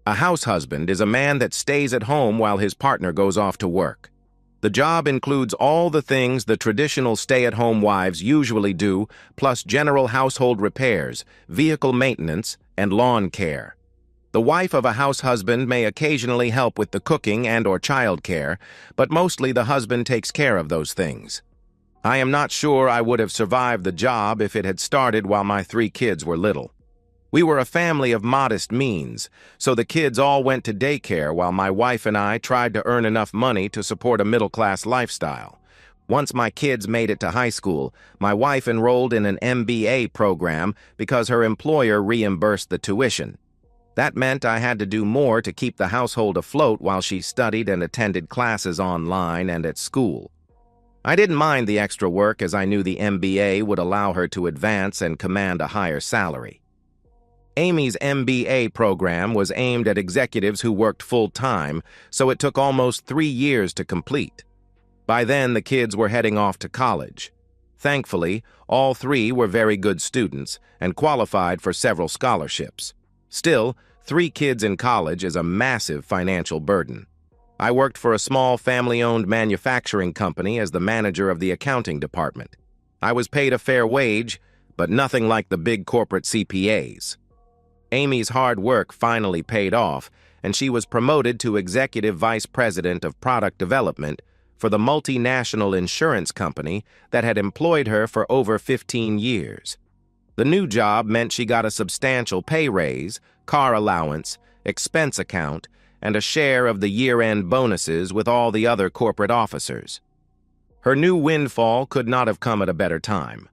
A house husband is a man that stays at home while his partner goes off to work. The job includes all the things the traditional stay-at-home wives usually do, plus general household repairs, vehicle maintenance, and lawn care. The wife of a house husband may occasionally help with the cooking and/or child care, but mostly the husband takes care of those things. I am not sure I would have survived the job if it had started while my 3 kids were little. We were a family of modest means, so the kids all went to daycare while my wife and I tried to earn enough money to support a middle-class lifestyle. Once my kids made it to high school, my wife enrolled in an MBA program because her employer reimbursed the tuition. That meant I had to do more to keep the household afloat while she studied and attended classes online and at school. I didn't mind the extra work as I knew the MBA would allow her to advance and command a higher salary. Amy's MBA program was aimed at executives who worked full-time, so it took almost 3 years to complete. By then, the kids were heading off to college. Thankfully, all 3 were very good students and qualified for several scholarships. Still, 3 kids in college is a massive financial burden. I worked for a small family-owned manufacturing company as the manager of the accounting department. I was paid a fair wage, but nothing like the big corporate CPAs. Amy's hard work finally paid off, and she was promoted to Executive Vice President of Product Development for the multinational insurance company that had employed her for over 15 years. The new job meant she got a substantial pay raise, car allowance, expense account, and a share of the year-end bonuses with all the other corporate officers. Her new windfall could not have come at a better time.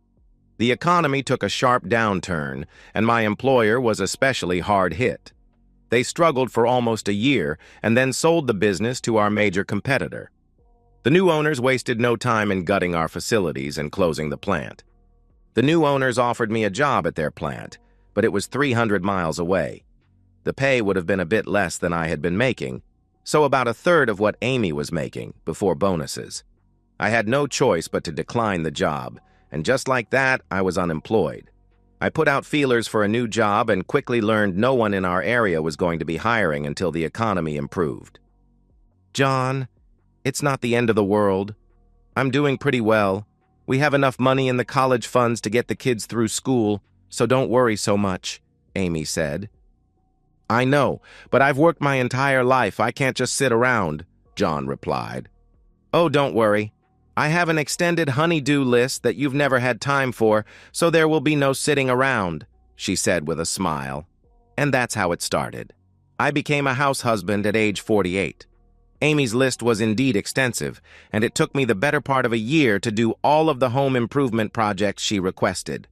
The economy took a sharp downturn, and my employer was especially hard hit. They struggled for almost a year and then sold the business to our major competitor. The new owners wasted no time in gutting our facilities and closing the plant. The new owners offered me a job at their plant, but it was 300 miles away. The pay would have been a bit less than I had been making, so about a third of what Amy was making before bonuses. I had no choice but to decline the job, and just like that, I was unemployed. I put out feelers for a new job and quickly learned no one in our area was going to be hiring until the economy improved. John, it's not the end of the world. I'm doing pretty well. We have enough money in the college funds to get the kids through school, so don't worry so much, Amy said. I know, but I've worked my entire life. I can't just sit around, John replied. Oh, don't worry. I have an extended honey-do list that you've never had time for, so there will be no sitting around, she said with a smile. And that's how it started. I became a house husband at age 48. Amy's list was indeed extensive, and it took me the better part of a year to do all of the home improvement projects she requested.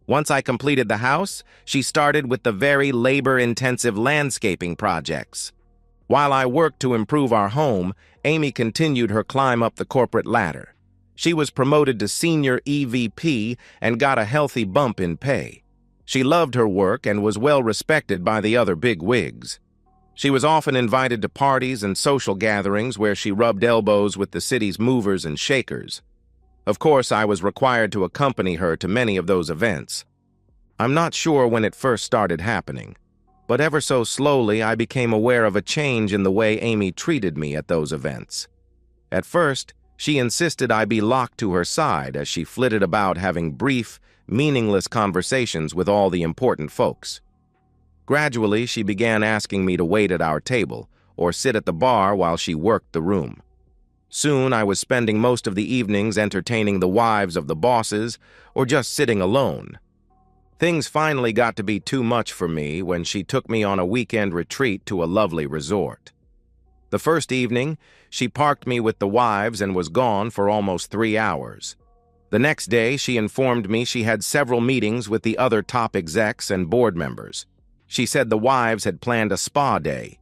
Once I completed the house, she started with the very labor-intensive landscaping projects. While I worked to improve our home, Amy continued her climb up the corporate ladder. She was promoted to senior EVP and got a healthy bump in pay. She loved her work and was well respected by the other big wigs. She was often invited to parties and social gatherings where she rubbed elbows with the city's movers and shakers. Of course, I was required to accompany her to many of those events. I'm not sure when it first started happening, but ever so slowly I became aware of a change in the way Amy treated me at those events. At first, she insisted I be locked to her side as she flitted about having brief, meaningless conversations with all the important folks. Gradually, she began asking me to wait at our table or sit at the bar while she worked the room. Soon, I was spending most of the evenings entertaining the wives of the bosses or just sitting alone. Things finally got to be too much for me when she took me on a weekend retreat to a lovely resort. The first evening, she parked me with the wives and was gone for almost 3 hours. The next day, she informed me she had several meetings with the other top execs and board members. She said the wives had planned a spa day.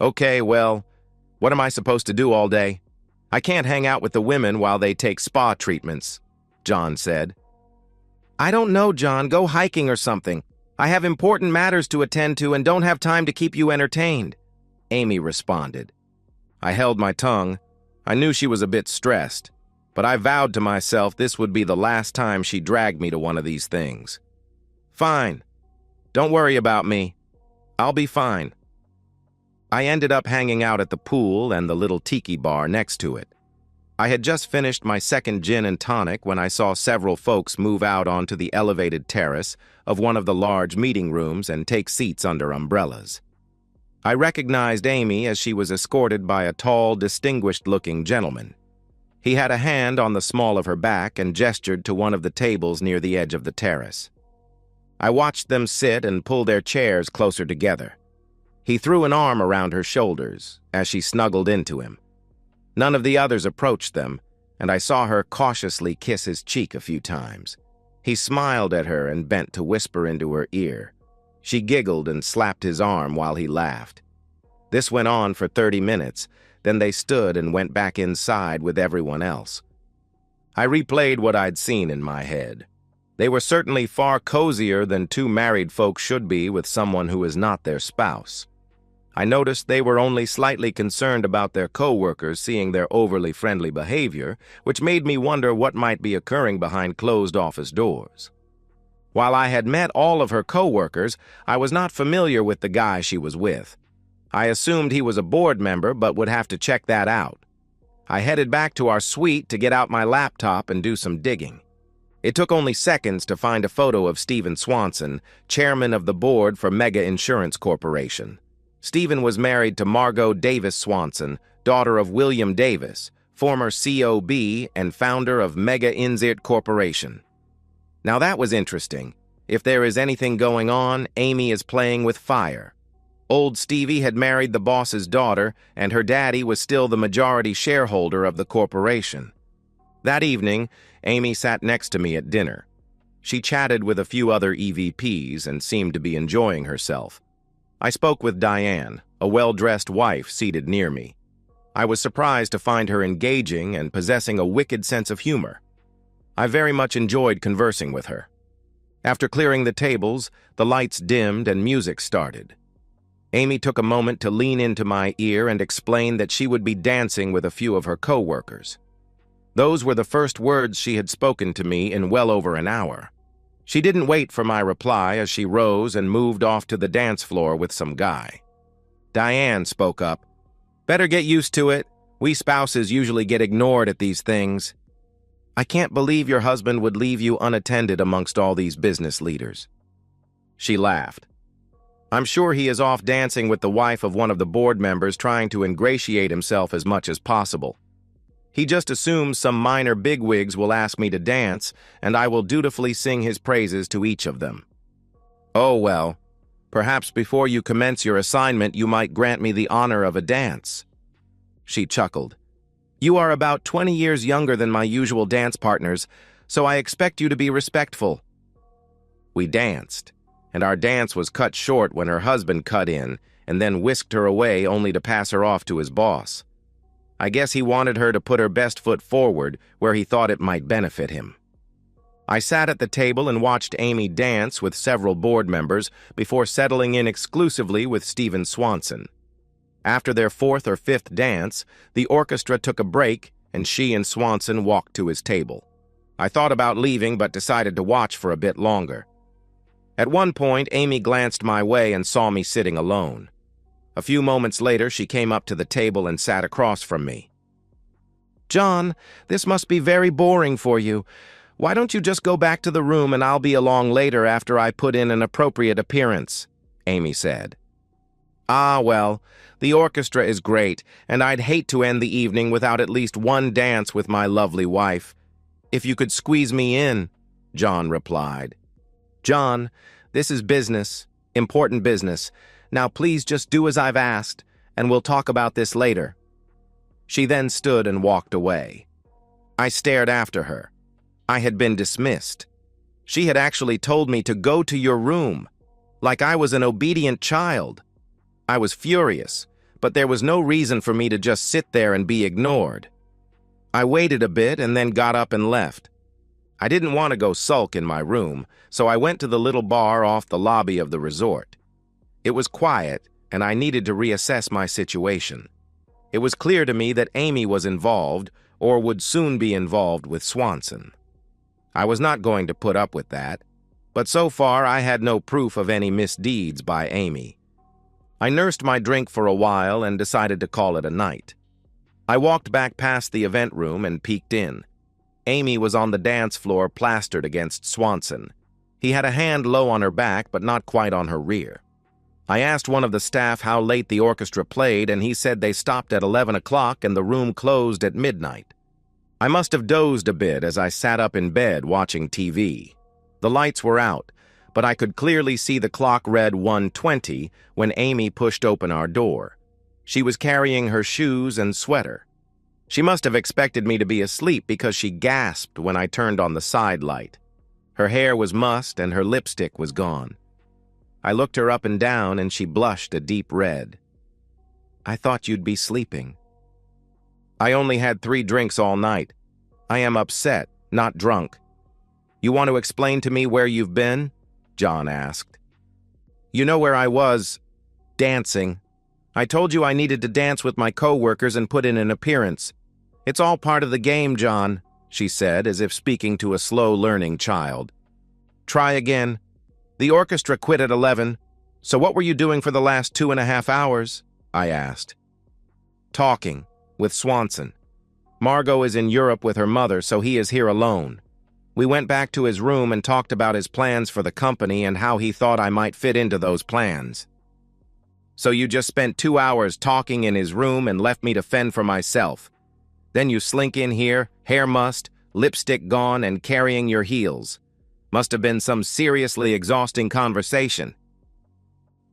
Okay, well, what am I supposed to do all day? I can't hang out with the women while they take spa treatments, John said. I don't know, John. Go hiking or something. I have important matters to attend to and don't have time to keep you entertained, Amy responded. I held my tongue. I knew she was a bit stressed, but I vowed to myself this would be the last time she dragged me to one of these things. Fine. Don't worry about me. I'll be fine. I ended up hanging out at the pool and the little tiki bar next to it. I had just finished my second gin and tonic when I saw several folks move out onto the elevated terrace of one of the large meeting rooms and take seats under umbrellas. I recognized Amy as she was escorted by a tall, distinguished-looking gentleman. He had a hand on the small of her back and gestured to one of the tables near the edge of the terrace. I watched them sit and pull their chairs closer together. He threw an arm around her shoulders as she snuggled into him. None of the others approached them, and I saw her cautiously kiss his cheek a few times. He smiled at her and bent to whisper into her ear. She giggled and slapped his arm while he laughed. This went on for 30 minutes, then they stood and went back inside with everyone else. I replayed what I'd seen in my head. They were certainly far cozier than two married folks should be with someone who is not their spouse. I noticed they were only slightly concerned about their co-workers seeing their overly friendly behavior, which made me wonder what might be occurring behind closed office doors. While I had met all of her co-workers, I was not familiar with the guy she was with. I assumed he was a board member, but would have to check that out. I headed back to our suite to get out my laptop and do some digging. It took only seconds to find a photo of Stephen Swanson, chairman of the board for Mega Insurance Corporation. Stephen was married to Margot Davis Swanson, daughter of William Davis, former COB and founder of Mega Insight Corporation. Now that was interesting. If there is anything going on, Amy is playing with fire. Old Stevie had married the boss's daughter, and her daddy was still the majority shareholder of the corporation. That evening, Amy sat next to me at dinner. She chatted with a few other EVPs and seemed to be enjoying herself. I spoke with Diane, a well-dressed wife seated near me. I was surprised to find her engaging and possessing a wicked sense of humor. I very much enjoyed conversing with her. After clearing the tables, the lights dimmed and music started. Amy took a moment to lean into my ear and explain that she would be dancing with a few of her co-workers. Those were the first words she had spoken to me in well over an hour. She didn't wait for my reply as she rose and moved off to the dance floor with some guy. Diane spoke up. "Better get used to it. We spouses usually get ignored at these things. I can't believe your husband would leave you unattended amongst all these business leaders." She laughed. "I'm sure he is off dancing with the wife of one of the board members trying to ingratiate himself as much as possible. He just assumes some minor bigwigs will ask me to dance, and I will dutifully sing his praises to each of them." "Oh, well, perhaps before you commence your assignment you might grant me the honor of a dance." She chuckled. "You are about 20 years younger than my usual dance partners, so I expect you to be respectful." We danced, and our dance was cut short when her husband cut in and then whisked her away only to pass her off to his boss. I guess he wanted her to put her best foot forward where he thought it might benefit him. I sat at the table and watched Amy dance with several board members before settling in exclusively with Stephen Swanson. After their fourth or fifth dance, the orchestra took a break and she and Swanson walked to his table. I thought about leaving but decided to watch for a bit longer. At one point, Amy glanced my way and saw me sitting alone. A few moments later, she came up to the table and sat across from me. "John, this must be very boring for you. Why don't you just go back to the room and I'll be along later after I put in an appropriate appearance," Amy said. "Ah, well, the orchestra is great, and I'd hate to end the evening without at least one dance with my lovely wife. If you could squeeze me in," John replied. "John, this is business, important business. Now please just do as I've asked, and we'll talk about this later." She then stood and walked away. I stared after her. I had been dismissed. She had actually told me to go to your room, like I was an obedient child. I was furious, but there was no reason for me to just sit there and be ignored. I waited a bit and then got up and left. I didn't want to go sulk in my room, so I went to the little bar off the lobby of the resort. It was quiet, and I needed to reassess my situation. It was clear to me that Amy was involved, or would soon be involved with Swanson. I was not going to put up with that, but so far I had no proof of any misdeeds by Amy. I nursed my drink for a while and decided to call it a night. I walked back past the event room and peeked in. Amy was on the dance floor plastered against Swanson. He had a hand low on her back but not quite on her rear. I asked one of the staff how late the orchestra played, and he said they stopped at 11 o'clock and the room closed at midnight. I must have dozed a bit as I sat up in bed watching TV. The lights were out, but I could clearly see the clock read 1:20 when Amy pushed open our door. She was carrying her shoes and sweater. She must have expected me to be asleep because she gasped when I turned on the side light. Her hair was mussed and her lipstick was gone. I looked her up and down and she blushed a deep red. "I thought you'd be sleeping." "I only had 3 drinks all night. I am upset, not drunk." "You want to explain to me where you've been?" John asked. "You know where I was, dancing. I told you I needed to dance with my co-workers and put in an appearance. It's all part of the game, John," she said, as if speaking to a slow-learning child. "Try again. The orchestra quit at 11, so what were you doing for the last 2.5 hours?" I asked. "Talking, with Swanson. Margot is in Europe with her mother, so he is here alone. We went back to his room and talked about his plans for the company and how he thought I might fit into those plans." "So you just spent 2 hours talking in his room and left me to fend for myself. Then you slink in here, hair mussed, lipstick gone, and carrying your heels. Must have been some seriously exhausting conversation."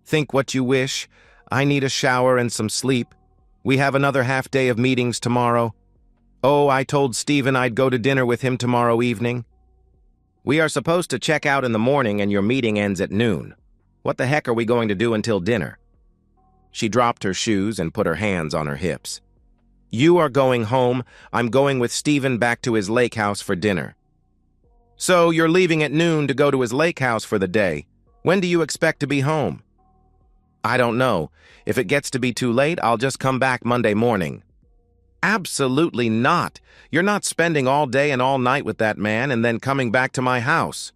"Think what you wish. I need a shower and some sleep. We have another half day of meetings tomorrow. Oh, I told Stephen I'd go to dinner with him tomorrow evening." "We are supposed to check out in the morning and your meeting ends at noon. What the heck are we going to do until dinner?" She dropped her shoes and put her hands on her hips. "You are going home. I'm going with Stephen back to his lake house for dinner." "So you're leaving at noon to go to his lake house for the day. When do you expect to be home?" "I don't know. If it gets to be too late, I'll just come back Monday morning." "Absolutely not. You're not spending all day and all night with that man and then coming back to my house."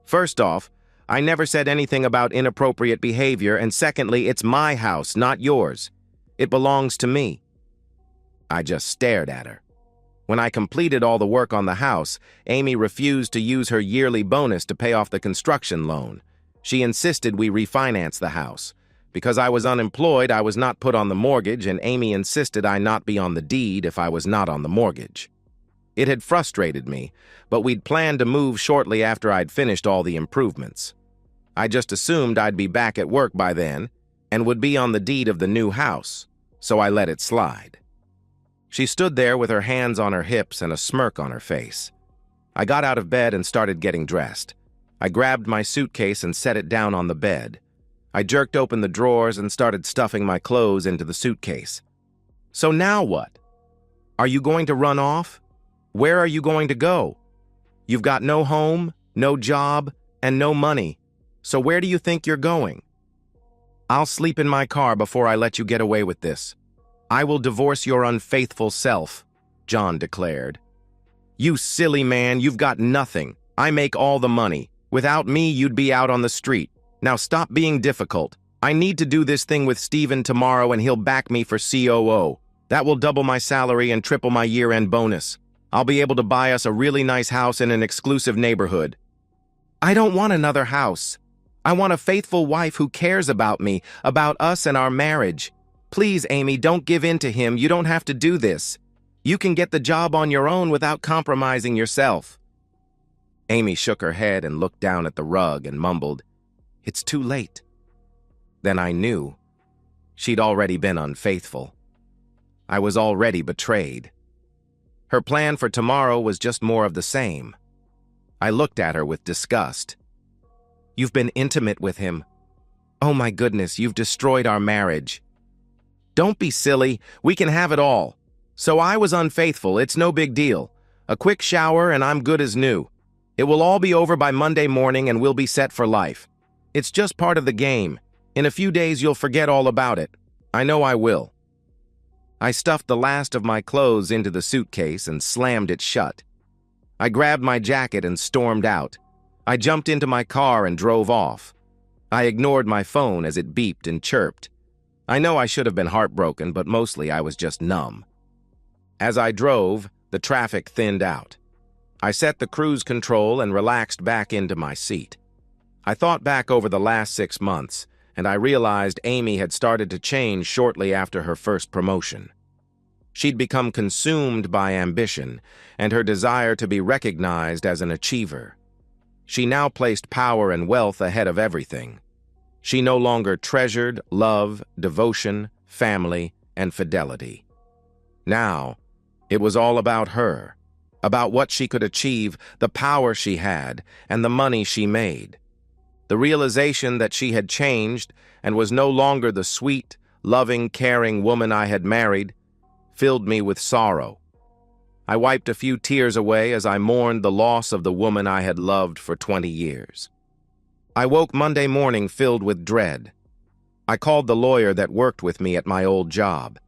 "First off, I never said anything about inappropriate behavior, and secondly, it's my house, not yours. It belongs to me." I just stared at her. When I completed all the work on the house, Amy refused to use her yearly bonus to pay off the construction loan. She insisted we refinance the house. Because I was unemployed, I was not put on the mortgage, and Amy insisted I not be on the deed if I was not on the mortgage. It had frustrated me, but we'd planned to move shortly after I'd finished all the improvements. I just assumed I'd be back at work by then and would be on the deed of the new house, so I let it slide. She stood there with her hands on her hips and a smirk on her face. I got out of bed and started getting dressed. I grabbed my suitcase and set it down on the bed. I jerked open the drawers and started stuffing my clothes into the suitcase. "So now what? Are you going to run off? Where are you going to go? You've got no home, no job, and no money. So where do you think you're going?" "I'll sleep in my car before I let you get away with this. I will divorce your unfaithful self," John declared. "You silly man, you've got nothing. I make all the money. Without me, you'd be out on the street. Now stop being difficult. I need to do this thing with Stephen tomorrow and he'll back me for COO. That will double my salary and triple my year-end bonus. I'll be able to buy us a really nice house in an exclusive neighborhood." "I don't want another house. I want a faithful wife who cares about me, about us and our marriage. Please, Amy, don't give in to him. You don't have to do this. You can get the job on your own without compromising yourself." Amy shook her head and looked down at the rug and mumbled, "It's too late." Then I knew. She'd already been unfaithful. I was already betrayed. Her plan for tomorrow was just more of the same. I looked at her with disgust. "You've been intimate with him. Oh my goodness, you've destroyed our marriage." "Don't be silly. We can have it all. So I was unfaithful. It's no big deal. A quick shower and I'm good as new. It will all be over by Monday morning and we'll be set for life. It's just part of the game. In a few days you'll forget all about it. I know I will." I stuffed the last of my clothes into the suitcase and slammed it shut. I grabbed my jacket and stormed out. I jumped into my car and drove off. I ignored my phone as it beeped and chirped. I know I should have been heartbroken, but mostly I was just numb. As I drove, the traffic thinned out. I set the cruise control and relaxed back into my seat. I thought back over the last 6 months, and I realized Amy had started to change shortly after her first promotion. She'd become consumed by ambition and her desire to be recognized as an achiever. She now placed power and wealth ahead of everything. She no longer treasured love, devotion, family, and fidelity. Now, it was all about her, about what she could achieve, the power she had, and the money she made. The realization that she had changed and was no longer the sweet, loving, caring woman I had married filled me with sorrow. I wiped a few tears away as I mourned the loss of the woman I had loved for 20 years. I woke Monday morning filled with dread. I called the lawyer that worked with me at my old job.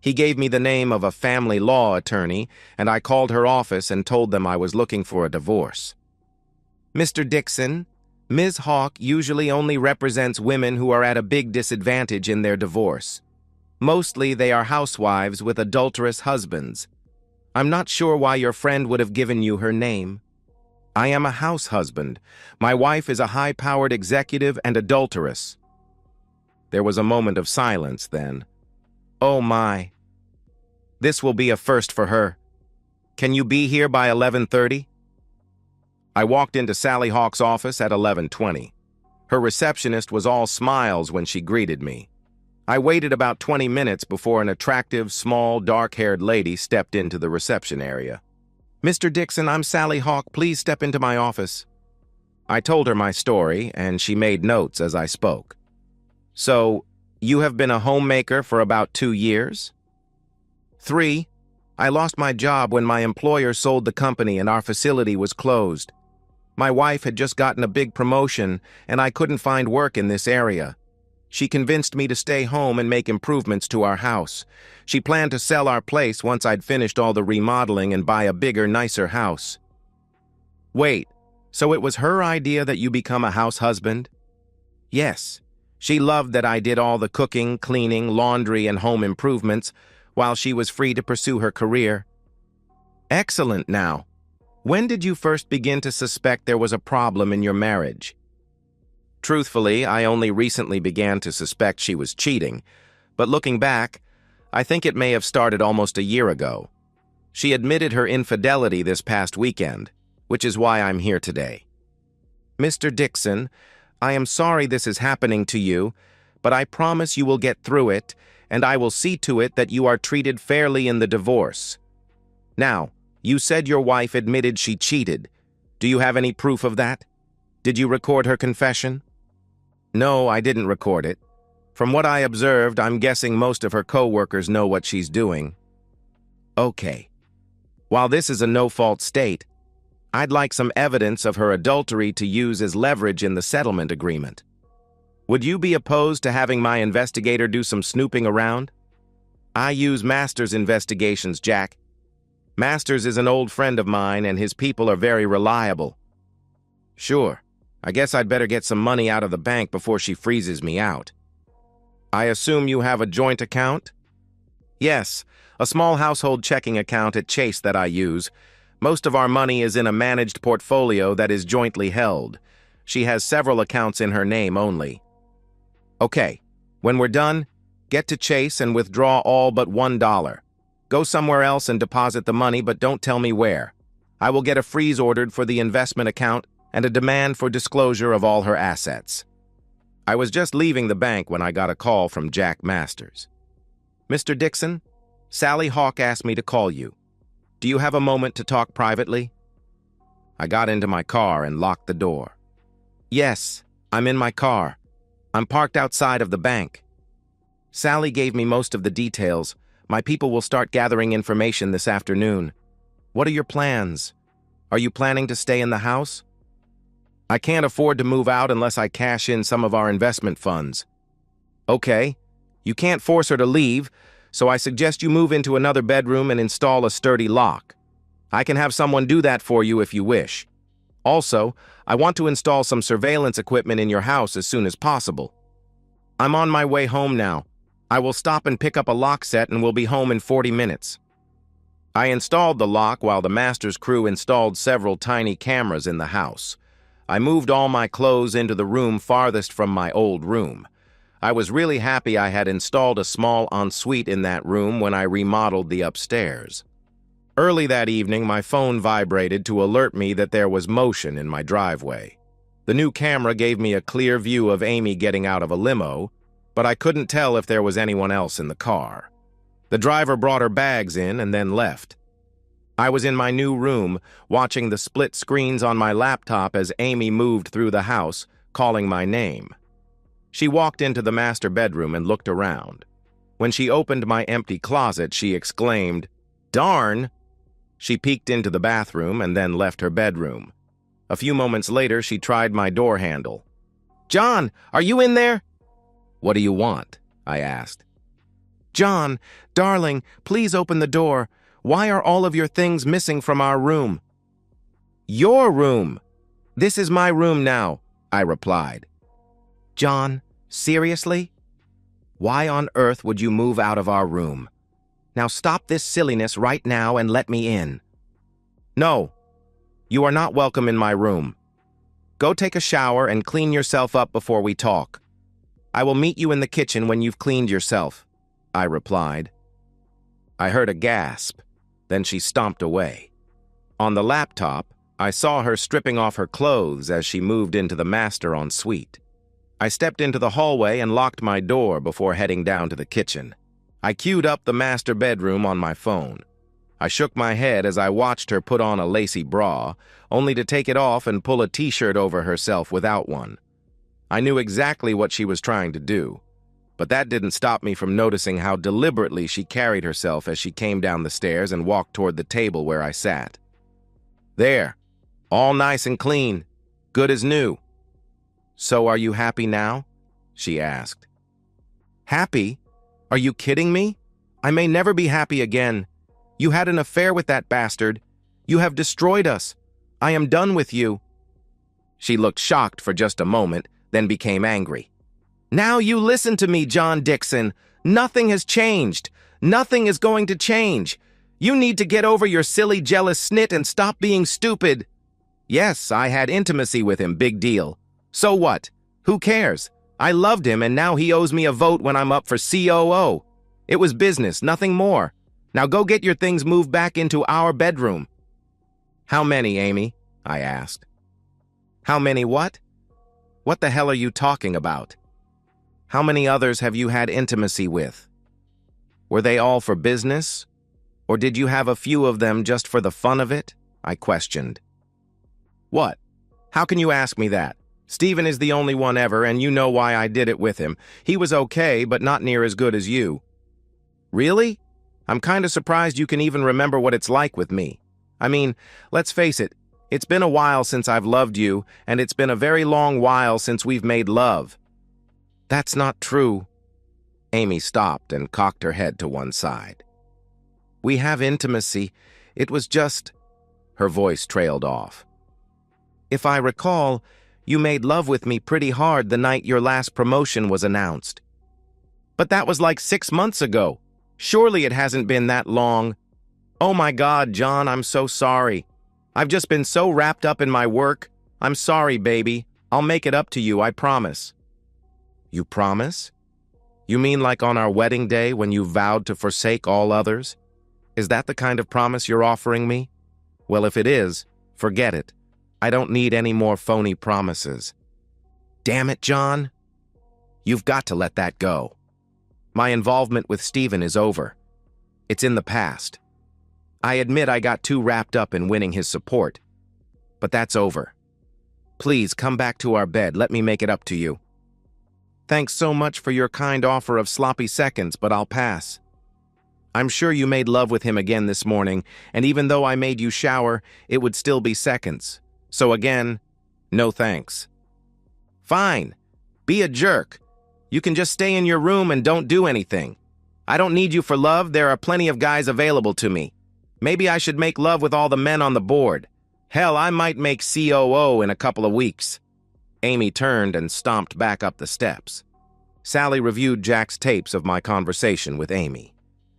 He gave me the name of a family law attorney, and I called her office and told them I was looking for a divorce. "Mr. Dixon, Ms. Hawk usually only represents women who are at a big disadvantage in their divorce. Mostly they are housewives with adulterous husbands. I'm not sure why your friend would have given you her name. I am a house husband. My wife is a high-powered executive and adulteress." There was a moment of silence then. Oh my. This will be a first for her. Can you be here by 11:30? I walked into Sally Hawk's office at 11:20. Her receptionist was all smiles when she greeted me. I waited about 20 minutes before an attractive, small, dark-haired lady stepped into the reception area. "Mr. Dixon, I'm Sally Hawk. Please step into my office." I told her my story, and she made notes as I spoke. "So, you have been a homemaker for about 2 years?" "3. I lost my job when my employer sold the company and our facility was closed. My wife had just gotten a big promotion, and I couldn't find work in this area. She convinced me to stay home and make improvements to our house. She planned to sell our place once I'd finished all the remodeling and buy a bigger, nicer house." "Wait, so it was her idea that you become a house husband?" "Yes. She loved that I did all the cooking, cleaning, laundry, and home improvements, while she was free to pursue her career." "Excellent now. When did you first begin to suspect there was a problem in your marriage?" Truthfully, I only recently began to suspect she was cheating, but looking back, I think it may have started almost a year ago. She admitted her infidelity this past weekend, which is why I'm here today. "Mr. Dixon, I am sorry this is happening to you, but I promise you will get through it, and I will see to it that you are treated fairly in the divorce. Now, you said your wife admitted she cheated. Do you have any proof of that? Did you record her confession?" "No, I didn't record it. From what I observed, I'm guessing most of her co-workers know what she's doing." "Okay. While this is a no-fault state, I'd like some evidence of her adultery to use as leverage in the settlement agreement. Would you be opposed to having my investigator do some snooping around? I use Masters investigations, Jack. Masters is an old friend of mine, and his people are very reliable." "Sure. I guess I'd better get some money out of the bank before she freezes me out." "I assume you have a joint account?" "Yes, a small household checking account at Chase that I use. Most of our money is in a managed portfolio that is jointly held. She has several accounts in her name only." "Okay, when we're done, get to Chase and withdraw all but $1. Go somewhere else and deposit the money, but don't tell me where. I will get a freeze ordered for the investment account and a demand for disclosure of all her assets." I was just leaving the bank when I got a call from Jack Masters. "Mr. Dixon, Sally Hawk asked me to call you. Do you have a moment to talk privately?" I got into my car and locked the door. "Yes, I'm in my car. I'm parked outside of the bank." Sally gave me most of the details. "My people will start gathering information this afternoon. What are your plans? Are you planning to stay in the house?" "I can't afford to move out unless I cash in some of our investment funds." "Okay, you can't force her to leave, so I suggest you move into another bedroom and install a sturdy lock. I can have someone do that for you if you wish. Also, I want to install some surveillance equipment in your house as soon as possible. I'm on my way home now. I will stop and pick up a lock set and will be home in 40 minutes. I installed the lock while the master's crew installed several tiny cameras in the house. I moved all my clothes into the room farthest from my old room. I was really happy I had installed a small ensuite in that room when I remodeled the upstairs. Early that evening, my phone vibrated to alert me that there was motion in my driveway. The new camera gave me a clear view of Amy getting out of a limo, but I couldn't tell if there was anyone else in the car. The driver brought her bags in and then left. I was in my new room, watching the split screens on my laptop as Amy moved through the house, calling my name. She walked into the master bedroom and looked around. When she opened my empty closet, she exclaimed, "Darn!" She peeked into the bathroom and then left her bedroom. A few moments later, she tried my door handle. "John, are you in there?" "What do you want?" I asked. "John, darling, please open the door. Why are all of your things missing from our room?" "Your room? This is my room now," I replied. "John, seriously? Why on earth would you move out of our room? Now stop this silliness right now and let me in." "No, you are not welcome in my room. Go take a shower and clean yourself up before we talk. I will meet you in the kitchen when you've cleaned yourself," I replied. I heard a gasp, then she stomped away. On the laptop, I saw her stripping off her clothes as she moved into the master ensuite. I stepped into the hallway and locked my door before heading down to the kitchen. I queued up the master bedroom on my phone. I shook my head as I watched her put on a lacy bra, only to take it off and pull a t-shirt over herself without one. I knew exactly what she was trying to do, but that didn't stop me from noticing how deliberately she carried herself as she came down the stairs and walked toward the table where I sat. "There, all nice and clean, good as new." "So are you happy now?" she asked. "Happy? Are you kidding me? I may never be happy again. You had an affair with that bastard. You have destroyed us. I am done with you." She looked shocked for just a moment, then became angry. "Now you listen to me, John Dixon. Nothing has changed. Nothing is going to change. You need to get over your silly, jealous snit and stop being stupid. Yes, I had intimacy with him, big deal. So what? Who cares? I loved him and now he owes me a vote when I'm up for COO. It was business, nothing more. Now go get your things moved back into our bedroom." "How many, Amy?" I asked. "How many what? What the hell are you talking about? How many others have you had intimacy with? Were they all for business? Or did you have a few of them just for the fun of it?" I questioned. "What? How can you ask me that? Steven is the only one ever, and you know why I did it with him. He was okay, but not near as good as you." "Really? I'm kinda surprised you can even remember what it's like with me. I mean, let's face it, it's been a while since I've loved you, and it's been a very long while since we've made love." "That's not true." Amy stopped and cocked her head to one side. "We have intimacy. It was just—" Her voice trailed off. "If I recall, you made love with me pretty hard the night your last promotion was announced." "But that was like 6 months ago. Surely it hasn't been that long." "Oh my God, John, I'm so sorry. I've just been so wrapped up in my work. I'm sorry, baby. I'll make it up to you, I promise." "You promise? You mean like on our wedding day when you vowed to forsake all others? Is that the kind of promise you're offering me? Well, if it is, forget it. I don't need any more phony promises." "Damn it, John. You've got to let that go. My involvement with Steven is over. It's in the past. I admit I got too wrapped up in winning his support, but that's over. Please come back to our bed. Let me make it up to you." "Thanks so much for your kind offer of sloppy seconds, but I'll pass. I'm sure you made love with him again this morning, and even though I made you shower, it would still be seconds. So again, no thanks." "Fine. Be a jerk. You can just stay in your room and don't do anything. I don't need you for love. There are plenty of guys available to me. Maybe I should make love with all the men on the board. Hell, I might make COO in a couple of weeks. Amy turned and stomped back up the steps. Sally reviewed Jack's tapes of my conversation with Amy.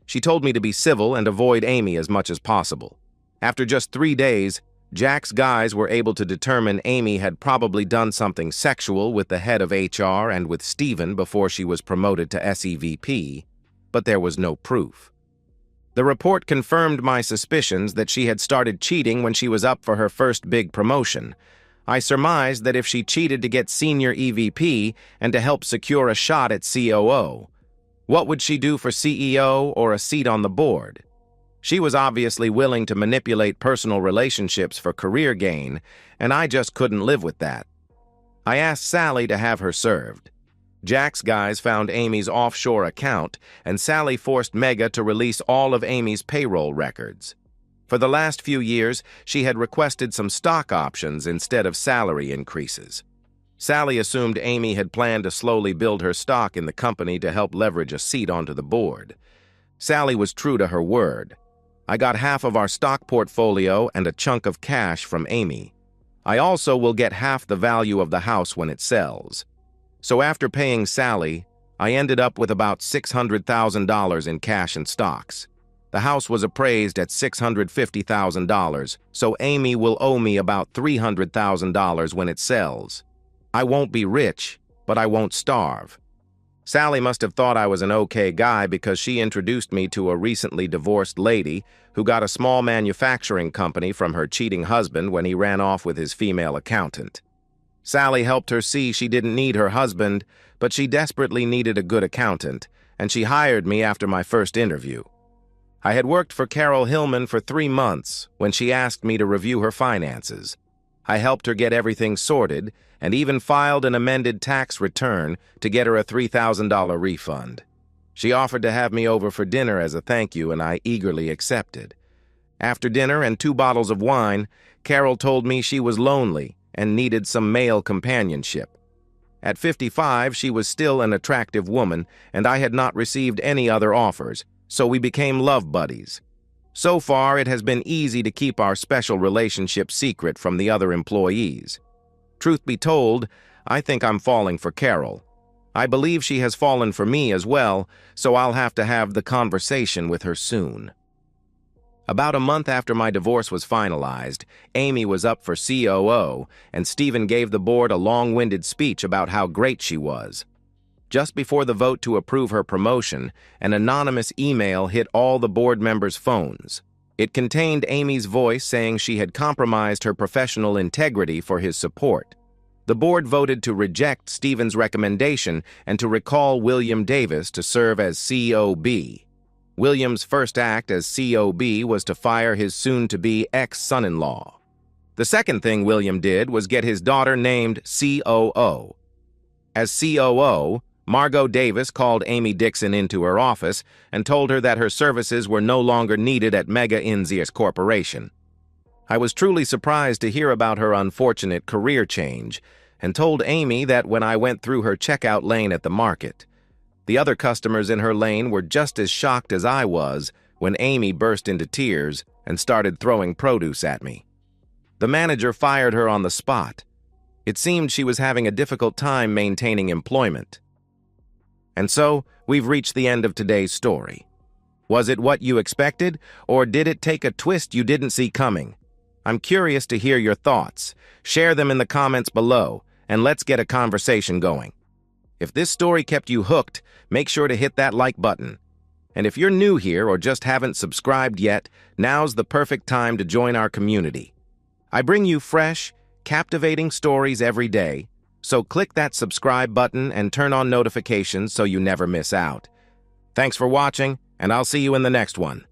She told me to be civil and avoid Amy as much as possible. After just 3 days, Jack's guys were able to determine Amy had probably done something sexual with the head of HR and with Steven before she was promoted to SEVP, but there was no proof. The report confirmed my suspicions that she had started cheating when she was up for her first big promotion. I surmised that if she cheated to get senior EVP and to help secure a shot at COO, what would she do for CEO or a seat on the board? She was obviously willing to manipulate personal relationships for career gain, and I just couldn't live with that. I asked Sally to have her served. Jack's guys found Amy's offshore account, and Sally forced Mega to release all of Amy's payroll records. For the last few years, she had requested some stock options instead of salary increases. Sally assumed Amy had planned to slowly build her stock in the company to help leverage a seat onto the board. Sally was true to her word. I got half of our stock portfolio and a chunk of cash from Amy. I also will get half the value of the house when it sells. So after paying Sally, I ended up with about $600,000 in cash and stocks. The house was appraised at $650,000, so Amy will owe me about $300,000 when it sells. I won't be rich, but I won't starve. Sally must have thought I was an okay guy because she introduced me to a recently divorced lady who got a small manufacturing company from her cheating husband when he ran off with his female accountant. Sally helped her see she didn't need her husband, but she desperately needed a good accountant, and she hired me after my first interview. I had worked for Carol Hillman for 3 months when she asked me to review her finances. I helped her get everything sorted and even filed an amended tax return to get her a $3,000 refund. She offered to have me over for dinner as a thank you, and I eagerly accepted. After dinner and 2 bottles of wine, Carol told me she was lonely and needed some male companionship. At 55, she was still an attractive woman, and I had not received any other offers, so we became love buddies. So far, it has been easy to keep our special relationship secret from the other employees. Truth be told, I think I'm falling for Carol. I believe she has fallen for me as well, so I'll have to have the conversation with her soon. About a month after my divorce was finalized, Amy was up for COO, and Steven gave the board a long-winded speech about how great she was. Just before the vote to approve her promotion, an anonymous email hit all the board members' phones. It contained Amy's voice saying she had compromised her professional integrity for his support. The board voted to reject Steven's recommendation and to recall William Davis to serve as COB. William's first act as COB was to fire his soon-to-be ex-son-in-law. The second thing William did was get his daughter named COO. As COO, Margot Davis called Amy Dixon into her office and told her that her services were no longer needed at Mega Inzias Corporation. I was truly surprised to hear about her unfortunate career change and told Amy that when I went through her checkout lane at the market, the other customers in her lane were just as shocked as I was when Amy burst into tears and started throwing produce at me. The manager fired her on the spot. It seemed she was having a difficult time maintaining employment. And so, we've reached the end of today's story. Was it what you expected, or did it take a twist you didn't see coming? I'm curious to hear your thoughts. Share them in the comments below, and let's get a conversation going. If this story kept you hooked, make sure to hit that like button. And if you're new here or just haven't subscribed yet, now's the perfect time to join our community. I bring you fresh, captivating stories every day, so click that subscribe button and turn on notifications so you never miss out. Thanks for watching, and I'll see you in the next one.